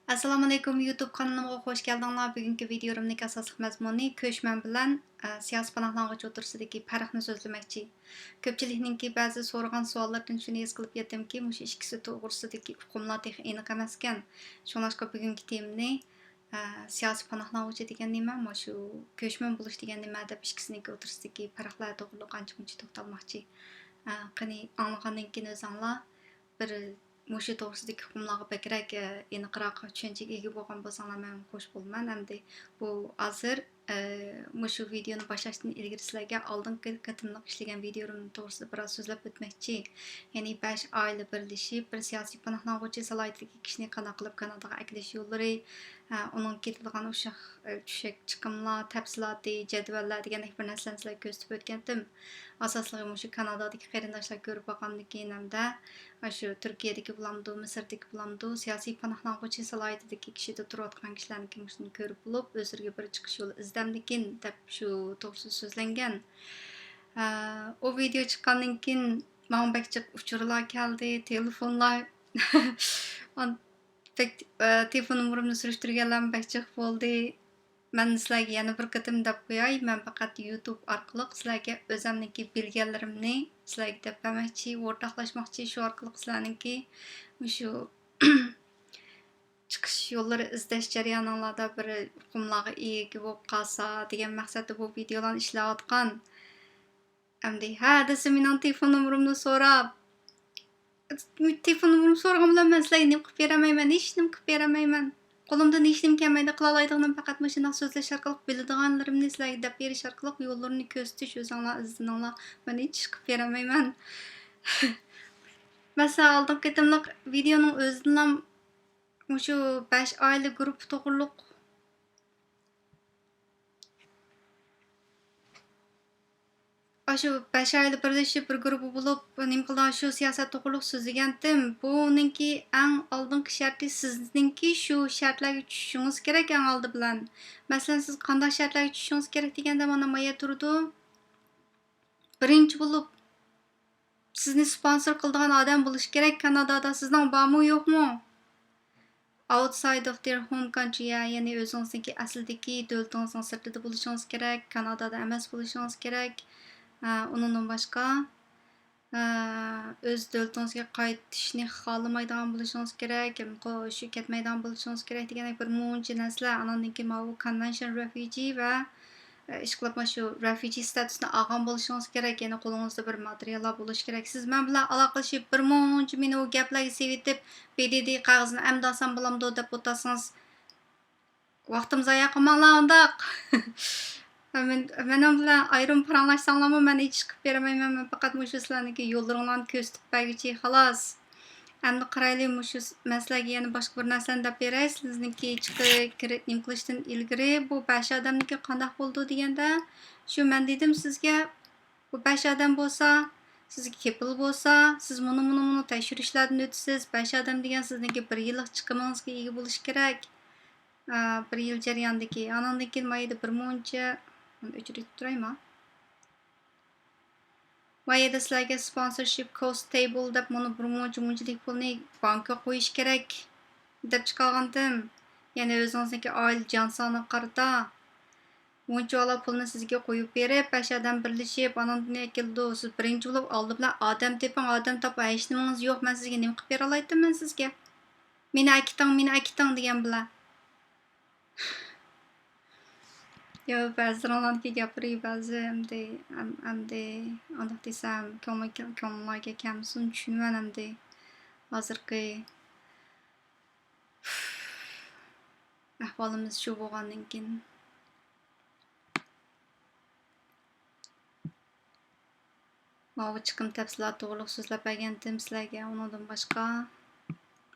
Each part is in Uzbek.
Assalomu alaykum, YouTube kanalimga xush keldinglar. Bugungi videomning asosiy mazmuni ko'chman bilan siyosiy panohlang'ich o'tirsidagi farqni so'zlamoqchi. Ko'pchilikninki ba'zi so'ragan savollardan shuni his qilib yetdimki, mushu ikkisi to'g'risidagi hukmlar texnik aniq emas ekan. Shuningdek bugungi temani siyosiy panohlang'ich degan nima, mushu ko'chman bo'lish degan nima deb ikkisining o'tirsidagi farqlar to'g'rida qancha-muncha to'xtalmoqchi. Qani anglagandan keyin o'zinglar bir mushu to'g'risidagi hukmlarga bakrak aniqroq tushunchaga ega bo'lgan bo'lsanglar men xush bo'laman. Hamda bu hozir mushu videoni boshlashdan ilgari sizlarga oldingi qatimliq ishlagan videom to'g'risida biroz so'zlab o'tmoqchi. Ya'ni 5 oila birlashib bir siyosiy panohlang'uvchi salohiyatli kishini qanday qilib Kanadaga akilish yo'llari, uning ketadigan o'sha tushak chiqimlar, tafsiloti, jadvallar degan bir narsalarni sizlarga ko'rsatib o'tgandim. Asosligi mushu Kanadadagi qarindoshlar ko'rib bo'lgandan keyin hamda shu Turkiyadagi bulamdu, Misrdagi bulamdu, siyosiy panohlang'uvchi salohiyatidagi kishida turayotgan kishilarni shuni ko'rib bo'lib, o'zlariga bir chiqish yo'li izlamdikin deb shu to'g'risida so'zlangan. O video chiqqandan keyin menga bakchiq uchurlar keldi, telefonlar telefon nomerimni surishtirganlar bakchiq bo'ldi. Men sizlarga yana bir qatim deb qo'yay, men faqat YouTube orqali sizlarga o'zimniki bilganlarimni sizlarga deb bermoqchi, o'rtoqlashmoqchi, shu orqali sizlarniki shu chiqish yo'llari izlash jarayoninglarda bir hukmlarga ega bo'lib qolsa degan maqsadda bu videolarni ishlayotgan. Endi desa mening telefon nomerimni so'rab, telefon nomerimni so'ragan bilan men sizlarga nima qilib beramayman, hech nima qilib beramayman. Qo'limdan hech nima kelmaydi, qila oladiganim faqat shunday so'zlash orqali biladiganlarimni sizlarga deb berish orqali yo'llarini ko'rsatish, o'zinglar izlanglar. Men hech qilib beramayman. Masalan, oldingi qatimliq videoning o'zidan shu 5 oila guruhi to'g'riliq shu 5 oila birlashib bir guruh bo'lib nima qilgan shu siyosat to'g'riliq so'zlagandim. Buningki eng oldingi sharti sizningki shu shartlarga tushishingiz kerak eng oldi bilan. Masalan, siz qanday shartlarga tushishingiz kerak deganda mana maya turdi. Birinchi bo'lib sizni sponsor qiladigan odam bo'lish kerak Kanadada. Sizning bormi yo'qmi? Outside of their home country, ya'ni o'zingizniki asldagi davlatingizning sirtida bo'lishingiz kerak, Kanadada emas bo'lishingiz kerak. Undan boshqa o'z davlatingizga qaytishni xohlamaydigan bo'lishingiz kerak, shu ketmaydigan bo'lishingiz kerak degan bir muncha narsalar. Andan keyin bu convention refugee va ishqilib shu refugee statusini olgan bo'lishingiz kerak. Ya'ni qo'lingizda bir materiallar bo'lishi kerak. Siz men bilan aloqalashib bir muncha meni u gaplarga sevitib, BDD qog'ozini amdasam bo'lamdi deb o'tasangiz, vaqtim zoya qilmanglar undaq. Mening bilan ayrim paranglashsanglarmi, men hech qilib beramayman. Men faqat mushu sizlarniki yo'llaringlarni ko'rsatib berguchi xolos. Endi qaraylik, mushu sizlarga yana boshqa bir narsani deb beray. Sizniki chiqib nima qilishdan ilgari bu 5 odamniki qanday bo'ldi deganda, shu men dedim sizga, bu 5 odam bo'lsa, sizga kepil bo'lsa, siz buni tekshirishlardan o'tasiz. 5 odam degan sizniki 1 yillik chiqimingizga ega bo'lish kerak. 1 yil jarayonidagi. Andan keyin mayda bir muncha o'chirib turayman. Mayda sizlarga sponsorship cost table deb buni bir munchalik pulni bankka qo'yish kerak deb chiqargandim. Ya'ni o'zingizniki oila jon soniga qarata muncha pulni sizga qo'yib berib, 5 odam birlashib, andan keldi. Siz birinchi bo'lib oldi bilan odam teping, odam topib, hech nimangiz yo'q. Men sizga nima qilib bera olmayman sizga? Meni akiting degan bilan. Yo, ba'zilarniki gapiray, ba'zi hamda undaq desam, ko'ngillarga kamsin tushunman hamda hozirgi ahvolimiz shu bo'lgandan keyin. Mana chiqim tafsilot to'g'riliq so'zlab bergandim sizlarga. Undan boshqa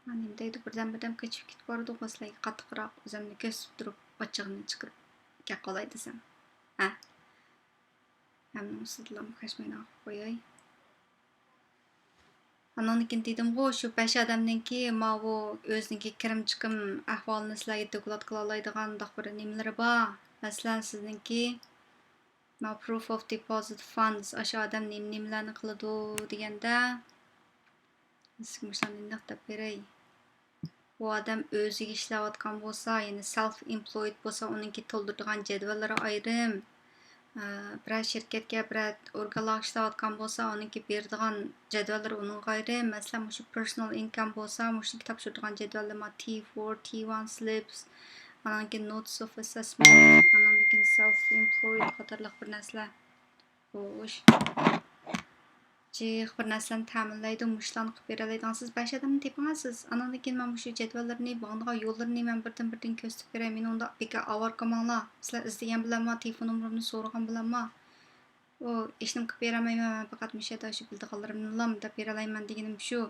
men nima deydi, birdan qochib ketib bordi, sizlarga qattiqroq o'zimni ko'rsatib turib, ochig'ini chiqarib gap qolay desam. Hamma sizlarni qo'shmayman qo'yay. Andan keyin dedim-ku, shu 5 odamninki bu o'ziniki kirim chiqim ahvolini sizlarga doklad qila oladigan bir nimalari bor. Masalan, sizningki proof of deposit funds o'sha odam nimalarni qiladi deganda, sizga shunday deb beray. bu odam o'ziga ishlayotgan bo'lsa, ya'ni self employed bo'lsa, uningki to'ldiradigan jadvallari ayrim. Biror shirkatga, biror organlarga ishlayotgan bo'lsa, uningki beradigan jadvallari uning ayrim. Masalan, shu personal income bo'lsa, shuniki topshiradigan jadvallar T4, T1 slips, ananki notes of assessment, ananki self employed qatorliq bir narsalar. Xo'sh. Cih bir narsani ta'minlaydi, mushlarni qilib beralaydigan siz 5 odamni tepasiz. Anandan keyin men shu jadvallarni, bag'andigan yo'llarni men birdan ko'rsatib beray. Men unda beka avar qilmanglar. Sizlar izlagan bilanmi, telefon nomerimni so'ragan bilanmi? O ishni qilib beramayman, men faqat mushada shu bildiganlarimni deb beralayman deganim shu.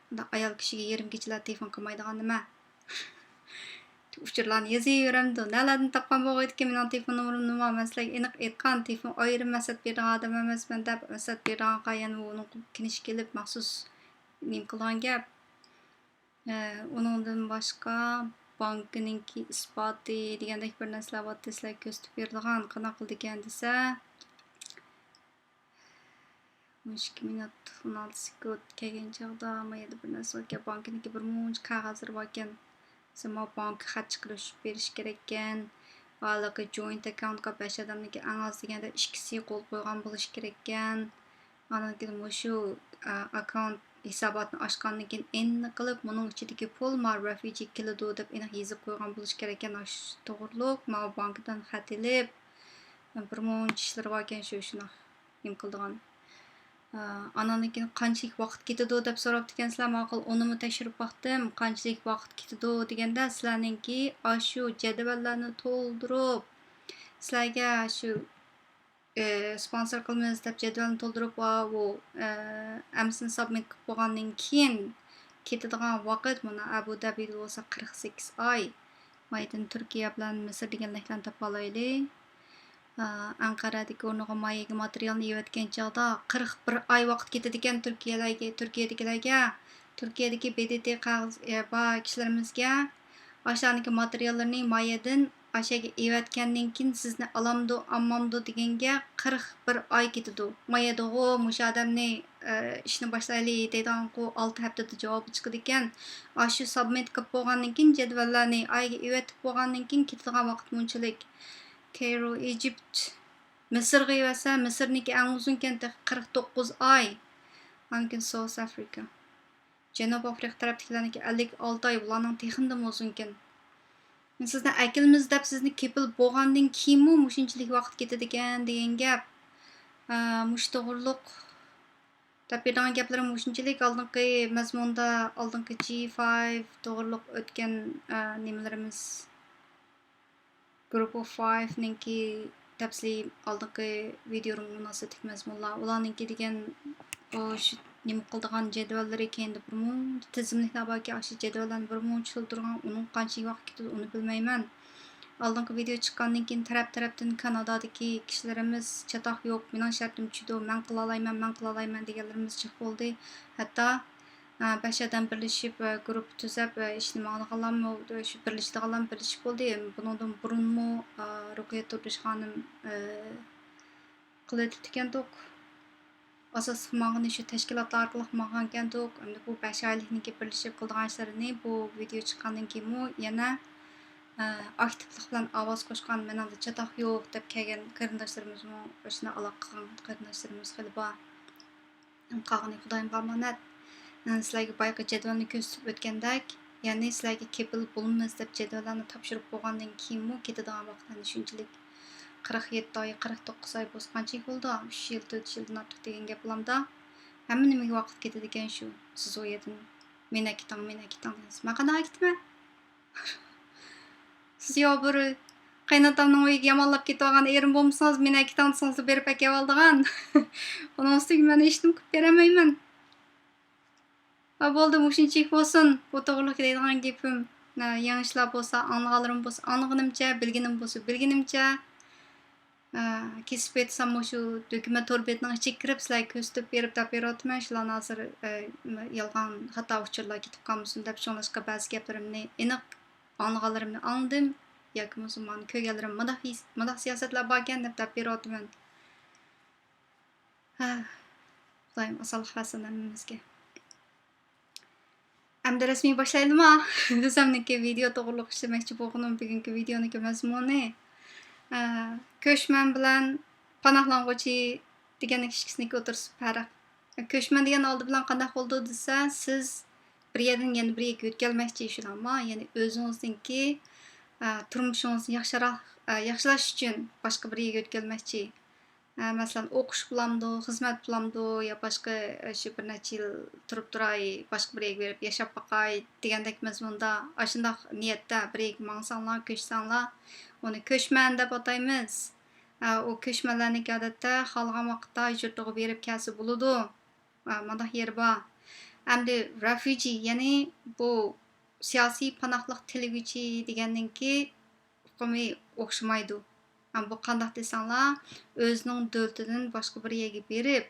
Unda ayol kishiga yarim kechalab telefon qilmaydigan nima? Uchurlarni yozaveramdi. Nalardan topgan bo'lg'aydi mening telefon nomerimni nima? Men sizlarga aniq aytgan, telefon ayrim masat bergan odam emasman deb, masat berganqa yana uni kinish kelib maxsus nim qilgan gap. Uningdan boshqa bankininki isboti degandek bir narsalar bor, sizlarga ko'rsatib beradigan. Qanaqa qildi ekan desa, 12 minut 16 sekund kelgan chog'da mayda bir narsa ekan, bankininki bir muncha qog'ozlar bor ekan. Sima bank xat chiqarish berish kerak ekan. Haliqi joint accountga 5 odamniki eng oz deganda 2si qo'l qo'ygan bo'lish kerak ekan. Anan keyin shu account hisobotni ochgandan keyin endi qilib, buning ichidagi pul ma refugee keladi deb aniq yozib qo'ygan bo'lish kerak ekan. To'g'riliq, ma bankdan xat elib, bir muncha ishlar bor ekan shuni nim qildigan. Anandan keyin qanchalik vaqt ketadi deb so'rabdi ekansizlar. Ma'qul unimi tekshirib baqdim. Qanchalik vaqt ketadi deganda sizlarningki shu jadvallarni to'ldirib, sizlarga shu sponsor qilamiz deb jadvalni to'ldirib bu amsini submit qilib bo'lgandan keyin ketadigan vaqt mana Abu Dabida bo'lsa 48 oy. Maydan Turkiya bilan Misr deganliklarni topa olaylik. Anqaradagi o'rniga mayaga materialni yevatgan chog'da 41 oy vaqt ketadi ekan Turkiyadagilarga, Turkiyadagi BDT bor kishilarimizga o'shaniki materiallarni mayadan aşaga evatgandan keyin sizni alamdu ammamdu deganga 41 oy ketadi. Mayadag'u musha odamni ishni boshlaylik deydigan 6 haftada javobi chiqadi ekan. Shu submit qilib bo'lgandan keyin jadvallarni oyga evatib bo'lgandan keyin ketadigan vaqt munchalik. Cairo, Egypt, Misrga evatsa, Misrniki eng uzun ekan 49 oy. Ankin South Africa. Janubiy Afrika tarafdagilarniki 56 oy, bularning texindan uzun ekan. Sizdan akilimiz deb sizni kepil bo'lgandan keyinmi mushunchalik vaqt ketadi ekan degan gap. Mush to'g'riliq deb bergan gaplarim mushunchalik oldingi mazmunda, oldingi G5 to'g'riliq o'tgan nimalarimiz Group of 5 ninki tafsili oldingi videoning munosabatli mazmunlar, ularninki degan shu nima qildigan jadvallari keyinda bir muncha tizimliklar borki, shu jadvallarni bir muncha to'ldirgan, uning qancha vaqt ketadi uni bilmayman. Oldingi video chiqqandan keyin tarafdan Kanadadagi kishilarimiz chatoq yo'q, mening shartim tushdi, men qila olayman deganlarimiz chiq bo'ldi. Hatto 5 odam birlashib guruh tuzab ishni ma'noqalarmi shu birlashdiganlar birlashib bo'ldi. Bundan burunmi Ruqiyat Turdish xonim qilib ekandik. Asos qilmag'ini shu tashkilotlar orqali qilmagan ekandik. Endi bu 5 oylikniki birlashib qilgan ishlarini bu video chiqqandan keyin yana aktivlik bilan ovoz qo'shgan, meningda chatoq yo'q deb kelgan qarindoshlarimizmi shuni aloqa qilgan qarindoshlarimiz xili bor. Qolgani Xudoyimga omonat. Sizlarga boyagi jadvalni ko'rsatib o'tgandek, ya'ni sizlarga kepil bo'lamiz deb jadvallarni topshirib bo'lgandan keyinmi ketadigan vaqtlarni shunchalik 47 oy, 49 oy bo'lsa qanchalik bo'ldi? 3 yil, 4 yildan ortiq degan gap bo'lamda. Hamma nimaga vaqt ketadi ekan shu. Siz u yerdan meni ketang deysiz. Men qanaqa ketman? Siz yo bir qaynotamning uyiga yomonlab ketib olgan erim bo'lmasangiz, meni ketang desangiz berib kelib oldigan. Uning ustiga men hech nima qilib beramayman. Bo'ldi, mushunchalik bo'lsin. Bu to'g'riliq deydigan gapim. Yangi ishlar bo'lsa, anglaganim bo'lsa, anglag'animcha, bilganim bo'lsa, bilganimcha kesib etsam shu dokument to'rbetining ichiga kirib sizlarga ko'rsatib berib beryapman. Shularni hozir yolg'on xato uchurlar ketib qolmasin deb shunlashqa ba'zi gaplarimni aniq anglaganim angladim yoki musulmon ko'rganlarim madax siyosatlar bor ekan deb beryapman. Xudoyim osonlik qilsin hammamizga. Әмді рәсми başlaydımı? Özümdeki video to'g'riliq işlemoqchi bo'lganim bugungi videoniki mazmuni ko'chman bilan panohlang'uvchi degan ikkisini o'tirsib farq. Ko'chman degan oldi bilan qanday bo'ldi desa, siz bir yerdan yana bir yerga o'tkalmoqchi shularmi? Ya'ni o'zingizningki turmushingizni yaxshilash uchun boshqa bir yerga o'tkalmoqchi. Masalan, o'qish bilamdi, xizmat bilamdi, yo boshqa shu bir necha yil turib turay, boshqa bir yerga berib yashab boqay degandek mazmunda, shundoq niyatda bir yerga mangsanglar, ko'chsanglar, uni ko'chman deb ataymiz. U ko'chmanlarniki odatda xohlagan vaqtda yurtiga berib kelsa bo'ladi. Mandaq yeri bor. Endi refugee, ya'ni bu siyosiy panohlik tilaguvchi deganninki hukmi o'xshamaydi. Bu qandaq desanglar, o'zining davlatidan boshqa bir yerga berib,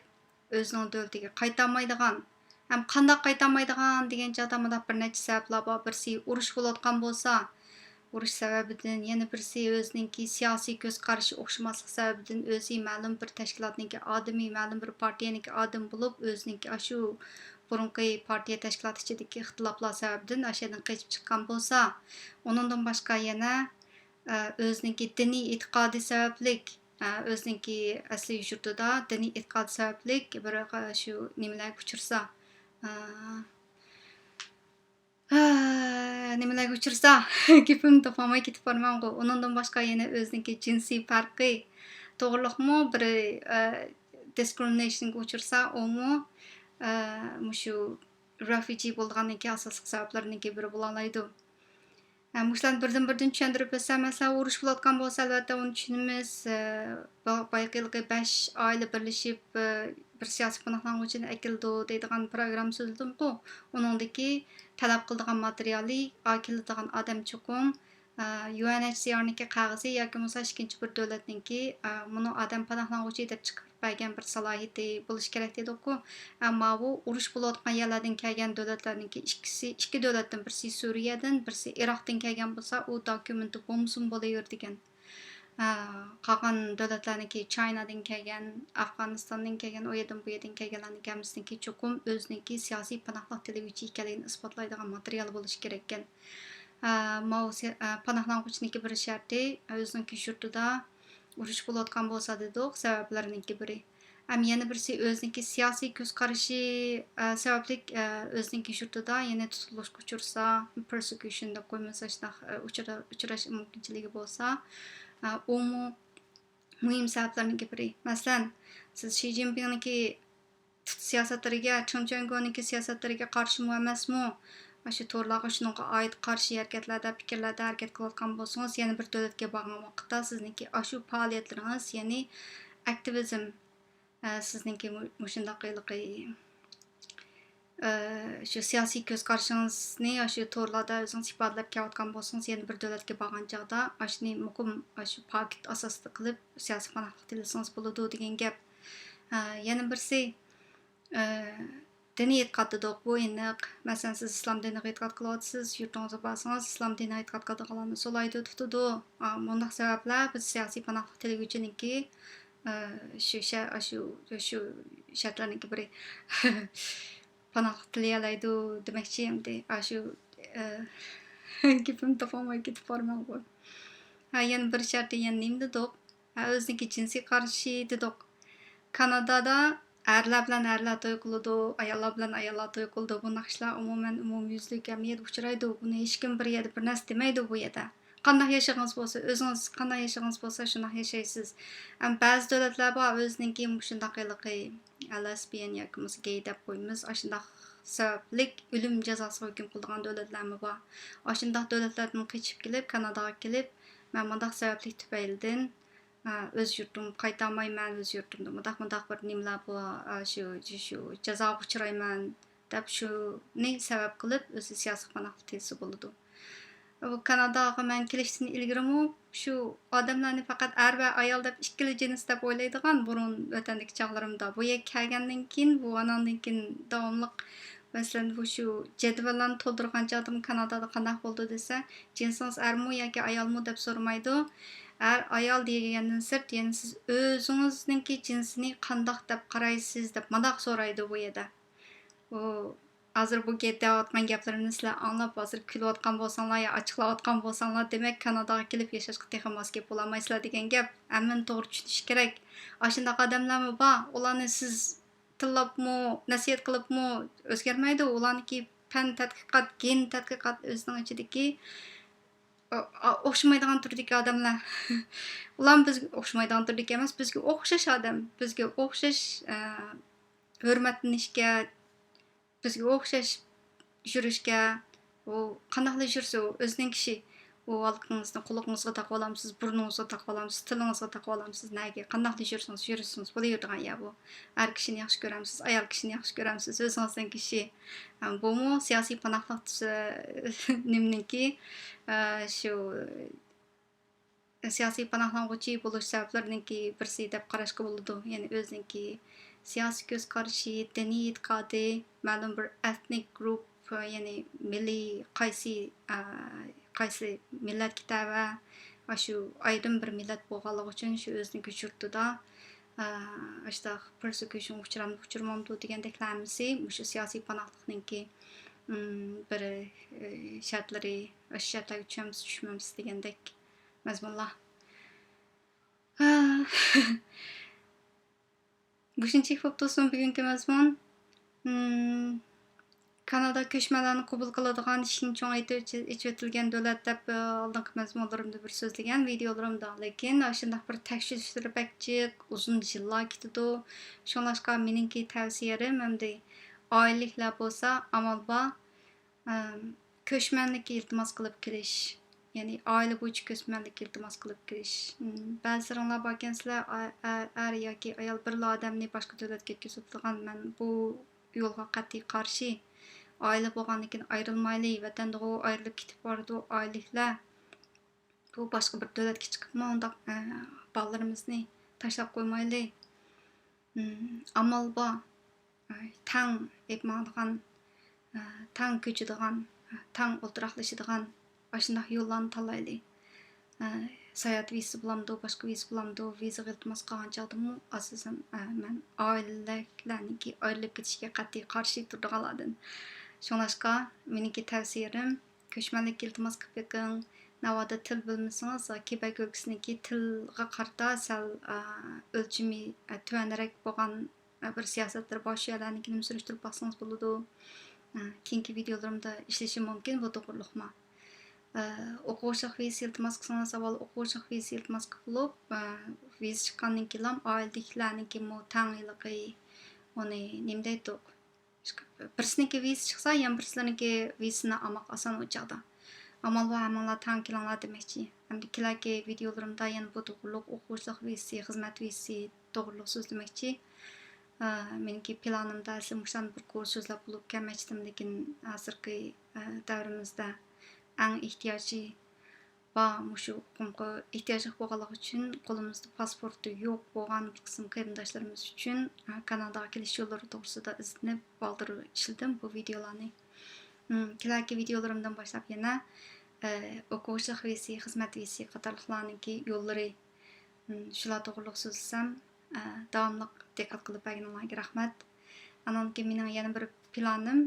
o'zining davlatiga qaytarmaydigan, ham qandaq qaytarmaydigan degan joyda bir necha sabablar bor. Birisi urush bo'layotgan bo'lsa, urush sababidan, yana birisi o'zininki siyosiy ko'z qarashi o'xshamaslik sababidan, o'zi ma'lum bir tashkilotniki odami, ma'lum bir partiyaniki odam bo'lib, o'zininki shu burunqi partiya tashkiloti ichidagi ixtiloflar sababidan ashyadan qochib chiqqan bo'lsa, uningdan boshqa yana o'zininki diniy e'tiqodi sabablik, o'zininki asli yurtida diniy e'tiqodi sabablik bir shu nimalarga uchirsa, nimalarga uchirsa, gapim topolmay ketib bormangu. Uningdan boshqa yana o'zininki jinsiy farqi to'g'riliqmi bir discriminationga uchirsa, umi shu refugee bo'lgandan keyin asosli sabablarning biri bo'la oladi. Mushlarni birdan tushuntirib bo'lsa, masalan, urush bo'layotgan bo'lsa, albatta uni tushunamiz. Bayqilgi 5 oila birlashib bir siyosiy panohlang'uvchini akildi deydigan program so'zladimku. Uningdagi talab qiladigan materiali, akiladigan odam cho'qim UNHCR'niki qog'ozi yoki bo'lmasa ikkinchi bir davlatniki buni odam panohlang'uvchi deb chiqib bergan bir salohiyati bo'lishi kerak dedik-ku. Ammo bu urush bo'layotgan yerlardan kelgan davlatlarniki ikki davlatdan, birisi Suriyadan, birisi Iroqdan kelgan bo'lsa, u dokumenti bo'lmasin bo'laver degan. Qolgan davlatlarniki Chinadan kelgan, Afg'onistondan kelgan, u yerdan bu yerdan kelganlarning hammasiniki cho'qim o'ziniki siyosiy panohlik tilaguvchi ekanligini isbotlaydigan material bo'lishi kerak ekan. Panohlang'uvchiniki bir sharti o'ziniki yurtida urush bo'layotgan bo'lsa dedik, sabablarniki biri. Yana birisi o'ziniki siyosiy ko'z qarashi sabablik o'ziniki yurtida yana tutilishga uchirsa, persecution deb qo'ymasa, uchrash mumkinchiligi bo'lsa, u muhim sabablarniki biri. Masalan, siz Xi Jinpingniki siyosatlariga, Chen Shuangguo'niki siyosatlariga qarshimi emasmi? Shu to'rlarga shunga oid qarshi harakatlarda, fikrlarda harakat qilayotgan bo'lsangiz, yana bir davlatga borgan vaqtda sizniki shu faoliyatlaringiz, ya'ni aktivizm sizniki shundaqiligi shu siyosiy ko'z qarashingizni shu to'rlarda o'zingiz ifodalab kelayotgan bo'lsangiz, yana bir davlatga borgan chog'da shuni muhim shu paket asosida qilib siyosiy panohlik tilasangiz bo'ladi degan gap. Yana birisi diniy e'tiqod dedik, bu aniq. Masalan, siz islom diniga e'tiqod qilyapsiz, yurtingizga borsangiz, islom diniga e'tiqod qiladiganlarni so'laydi, tutadi. Bunday sabablar biz siyosiy panohlik tilaguvchiniki shu shartlarniki biri panohlik tilayalaydi demoqchi endi. Shu gapim topolmay ketib bormangu. Yana bir sharti yana nima dedik? O'ziniki jinsiy qarashi dedik. Kanadada erlar bilan erlar to'y qiladi, ayollar bilan ayollar to'y qiladi. Bunday ishlar umumyuzlik jamiyat uchraydi. Buni hech kim bir yerda bir narsa demaydi bu yerda. Qanday yashagangiz bo'lsa, o'zingiz qanday yashagangiz bo'lsa, shunday yashaysiz. Ba'zi davlatlar bor, o'ziniki shundaqiligi lesbian yoki gay deb qo'yamiz. Shundaq sabablik o'lim jazosiga hukm qiladigan davlatlarmi bor. Shundaq davlatlardan qochib kelib, Kanadaga kelib, men bundaq sabablik tufaylidan o'z yurtim qaytarmayman, o'z yurtimda mundaq bir nimalar bor, shu jazoga uchrayman deb shuni sabab qilib o'zi siyosiy panohlik tilasa bo'ladi. Bu Kanadaga men kelishdan ilgari shu odamlarni faqat er va ayol deb ikkili jins deb o'ylaydigan burun vatandagi chog'larimda. Bu yerga kelgandan keyin, bu anandan keyin davomliq masalan bu shu jadvallarni to'ldirgan joyda Kanadada qanday bo'ldi desa, jinsingiz ermi yoki ayolmi deb so'ramaydi. Ayol degandan sirt, ya'ni siz o'zingizningki jinsini qandoq deb qaraysiz deb mandaq so'raydi bu yerda. Hozir bu deyotgan gaplarimni sizlar anglab, hozir kulayotgan bo'lsanglar yo ochiqlayotgan bo'lsanglar, demak Kanadaga kelib yashashga texim mos kelib bo'lolmaysizlar degan gap. Hammani to'g'ri tushunish kerak. Ashundoq odamlarmi bor, ularni siz tillabmi, nasihat qilibmi o'zgarmaydi. Ularniki fan tadqiqot, gen tadqiqot o'zining ichidagi o'xshamaydigan turdagi odamlar. Ular bizga o'xshamaydigan turdagi emas, bizga o'xshash odam, bizga o'xshash hurmatlanishga, bizga o'xshash yurishga, u qandoqli yursa u o'zining kishi. U olqingizni quloqingizga taqib olamsiz, burningizga taqib olamsiz, tilingizga taqib olamsiz. Nega qandoqli yursangiz yursangiz bo'laveradigan ya bu. Har kishini yaxshi ko'ramsiz, ayol kishini yaxshi ko'ramsiz, o'zingizning kishi. Bumu siyosiy panohlik nimniki shu siyosiy panohlanuvchi bo'lish sabablarininki birisi deb qarashga bo'ladi. Ya'ni o'ziniki siyosiy ko'z qarashi, diniy e'tiqodi, ma'lum bir ethnic group, ya'ni milliy qaysi millatga tava va shu ayrim bir millat bo'lganligi uchun shu o'ziniki yurtida ashta persecution uchramamdi degandeklarmisi shu siyosiy panohlikninki bir shartlari shartlarga tushamiz degandek mazmunlar. Bu shunchaki bo'lib tursin bugungi mazmun. Kanada ko'chmanlarni qabul qiladigan ishni cho'ng ichvetilgan davlat deb oldingi mazmunlarimda bir so'zlagan videolarimda, lekin shundoq bir tekshirishlar bakchiq uzun yillar ketadi. Shunlashqa meningki tavsiyalarim hamda oilaliklar bo'lsa amal bor ko'chmanlikka iltimos qilib kirish. Ya'ni oila bo'yicha ko'chmanlikka iltimos qilib kirish. Ba'zilaringlar borkansizlar er yoki ayol bir odamni boshqa davlatga ketkizadigan, men bu yo'lga qat'iy qarshi. Aile bo'lgandan keyin ayrilmayli, vatanda ayrilib ketib bordi oyliklar. Bu boshqa bir davlatga chiqibmi undaq bolalarimizni tashlab qo'ymayli. Amal bor. Tang epmadigan, tang ko'chadigan, tang o'tiraqlashadigan ashundoq yo'llarni tanlayli. Sayohat vizasi bilamdi, boshqa viza bilamdi, viza iltimos qilgan chog'dimi asosan men oilalarniki ayrilib ketishga qat'iy qarshi turadiganlardan. Shunlashqa meniki tavsiyalarim ko'chmanlikka iltimos qilib beqing. Navoda til bilmasangiz, Quebec o'lkasiniki tilga qarata sal o'lchimi tuvanroq bo'lgan bir siyosatlar bor shularnikini surishtirib baksangiz bo'ladi. Keyingi videolarimda ishlashim mumkin bu to'g'riliqma. O'quvchilik vizasi iltimos qilsangiz avval o'quvchilik vizasi iltimos qilib, viza chiqqandan keyin oiladagilarniki tangligi uni nima deydi? Birsiniki viza chiqsa, yana birsiniki vizasini olmoq oson o'chaqda. Amal va amallar tang kelinglar demoqchi. Hamda kelarki videolarimda yana bu to'g'riliq o'quvchilik vizasi, xizmat vizasi to'g'riliq so'zlamoqchi. Meniki planimda mushtan bir kurs so'zlab bo'lib kelmoqchidim, lekin hozirgi davrimizda eng ehtiyoji bor shu huquqqa ehtiyoji bo'lganligi uchun qo'limizda pasporti yo'q bo'lgan bir qism qarindoshlarimiz uchun Kanadaga kelish yo'llari to'g'risida izlanib qoldirib ishladim bu videolarni. Kelarki videolarimdan boshlab yana o'quvchilik vizasi, xizmat vizasi qatorliqlarniki yo'llari shular to'g'riliq so'zlasam davomli diqqat qilib berganinglarga rahmat. Ananki mening yana bir planim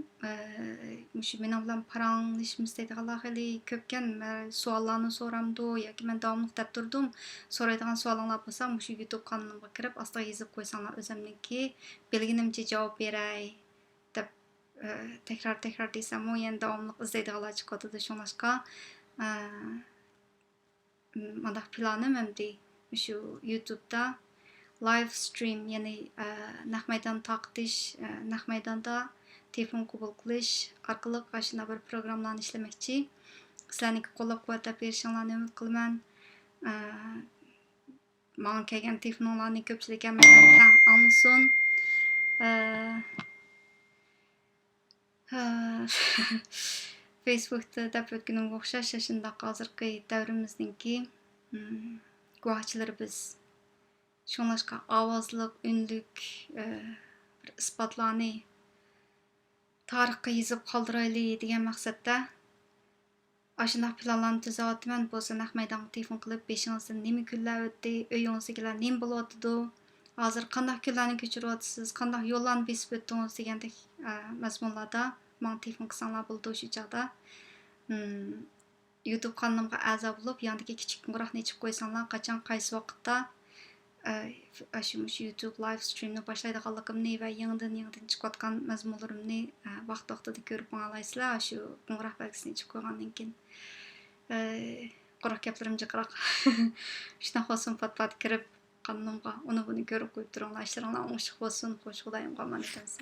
shu men bilan paranglashib istaydiganlar xili ko'pkan savollarni so'ramdi yoki men davomli deb turdim. So'raydigan savolinglar bo'lsa, shu YouTube kanalimga kirib ostiga yozib qo'ysanglar o'zimniki bilganimcha javob beray deb takror desam, yana davomli izlaydiganlar chiqadi. Shunlashqa mana planim hamda shu YouTube'da live stream, ya'ni naq maydon taqdish, naq maydonda telefon qabul qilish orqali shunday bir programmalarni ishlamoqchi. Sizlarning qo'llab-quvvatlab berishinglarni umid qilaman. Menga kelgan telefonlarni ko'pchilik tang olmasin. Facebook'da deb o'tganimga o'xshash shunday hozirgi davrimizningki guvohchilari biz. Shunlashqa ovozliq, unlik bir isbotlarni tarixga yozib qoldirayli degan maqsadda ashunday planlarni tuzyapman. Bo'lsa naq maydonga telefon qilib beshingizda nima kunlar o'tdi, uyingizdagilar nima bo'lyapti, hozir qanday kunlarni kechiryapsiz, qanday yo'llarni besib o'tdingiz degandek mazmunlarda manga telefon qilsanglar bo'ldi o'sha chog'da. YouTube kanalımga a'zo bo'lib, yandagi kichik qo'ng'iroqni ichib qo'ysanglar, qachon qaysi vaqtda shu YouTube live streamni boshlaydiganligimni va yangidan chiqayotgan mazmunlarimni vaqt-vaqtida ko'rib olasizlar. Shu qo'ng'iroq belgisini ichib qo'ygandan keyin quruq gaplarim jiqroq. Shunaqa bo'lsin, pat-pat kirib kanalımga uni buni ko'rib qo'yib turinglar. Ishlaringlar o'ng'ishli bo'lsin. Xush xudoyim qolmani ekansa.